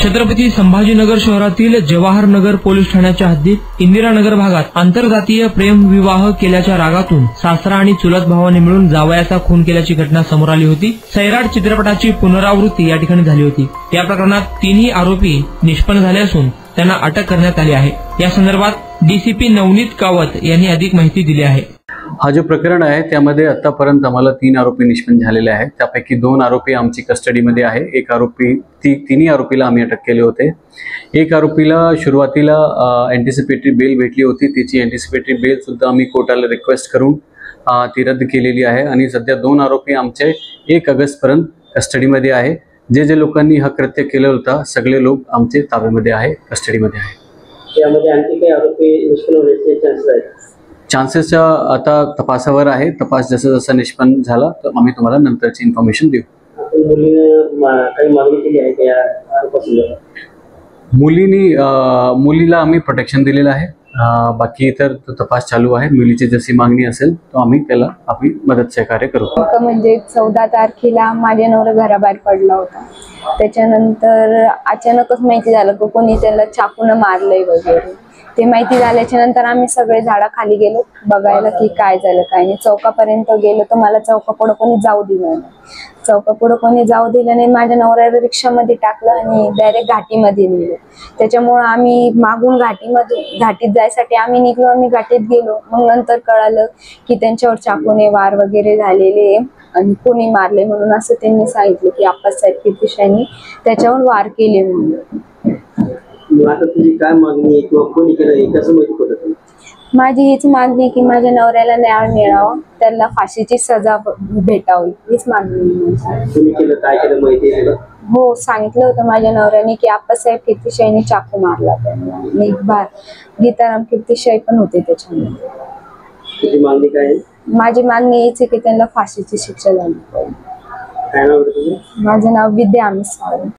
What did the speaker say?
छत्रपती संभाजीनगर शहरातील जवाहरनगर पोलीस ठाण्याच्या हद्दीत इंदिरानगर भागात आंतरजातीय प्रेम विवाह केल्याच्या रागातून सासरा आणि चुलत भावाने मिळून जावयाचा खून केल्याची घटना समोर आली होती। सैराट चित्रपटाची पुनरावृत्ती या ठिकाणी झाली होती। या प्रकरणात तिन्ही आरोपी निष्पन्न झाले असून त्यांना अटक करण्यात आली आहे। या संदर्भात डीसीपी नवनीत कावत यांनी अधिक माहिती दिली आहे। हा जो प्रकरण आहे त्यामध्ये आतापर्यंत आम्हाला 3 आरोपी निष्पन्न झालेले आहेत। त्यापैकी 2 आरोपी आमची कस्टडीमध्ये आहे। एक आरोपी तिन्ही आरोपीला आम्ही अटक केले होते। एक आरोपीला सुरुवातीला अँटिसिपेटरी बेल भेटली होती। त्याची अँटिसिपेटरी बेल सुद्धा आम्ही कोर्टाला रिक्वेस्ट करून ती रद्द केलेली आहे आणि सध्या 2 आरोपी आमचे 1 ऑगस्ट पर्यंत कस्टडीमध्ये आहे। जे लोकांनी हा कृत्य केलं होता सगळे लोक आमचे ताब्यामध्ये आहे, कस्टडीमध्ये आहे। यामध्ये आणखी काही आरोपी निष्पन्न होण्याचे चान्सेस आहेत? चान्सेस आता तपासावर आहे। तपास जसा निष्पन्न झाला तर आम्ही तुम्हाला नंतरची इन्फॉर्मेशन देऊ। आपण काही मागणी केली आहे त्या आरोपासंदर्भात? मुलीला आम्ही प्रोटेक्शन दिलेलं आहे। बाकी तर तो तपास चालू आहे। मुलीची जशी मागणी असेल तो आम्ही त्याला मदत सहकार्य करू। म्हणजे 14 तारखेला माझ्या नवरा घराबाहेर पडला होता। त्याच्यानंतर अचानकच माहिती झालं की कोणी त्याला चाकून मारलंय वगैरे। ते माहिती झाल्याच्या नंतर आम्ही सगळे झाडाखाली गेलो बघायला की काय झालं काय नाही। चौकापर्यंत गेलो तर मला चौकापुढे कोणी जाऊ दिलं नाही। चौकापुढे कोणी जाऊ दिलं नाही। माझ्या नवऱ्याला रिक्षामध्ये टाकलं आणि डायरेक्ट घाटीमध्ये नेलं। त्याच्यामुळे आम्ही मागून घाटीत जायसाठी आम्ही निघलो आणि घाटीत गेलो। मग नंतर कळालं की त्यांच्यावर चाकूने वार वगैरे झालेले आणि कोणी मारले म्हणून असं त्यांनी सांगितलं की आप्पासाहेब कीर्तिशाईंनी त्याच्यावर वार केले म्हणून। आता तुझी काय मागणी आहे किंवा कोणी केलं हे कसं माहिती पडतं? माझी हीच मागणी आहे की माझ्या नवऱ्याला न्याय मिळावा, त्याला फाशीची सजा भेटावी, हीच मागणी आहे। तुम्ही केलं काय केलं माहिती आहे? हो, सांगितलं होतं माझ्या नवऱ्याने की आप्पासाहेब कीर्तिशाईंनी चाकू मारला त्यांना। गीताराम कीर्तिशाई पण होते त्याच्यामध्ये। तुझी मागणी काय आहे? माझी मागणी हीच आहे की त्यांना फाशीची शिक्षा झाली पाहिजे। काय नाव आहे तुझं? माझं नाव विद्या आमिष सावंत।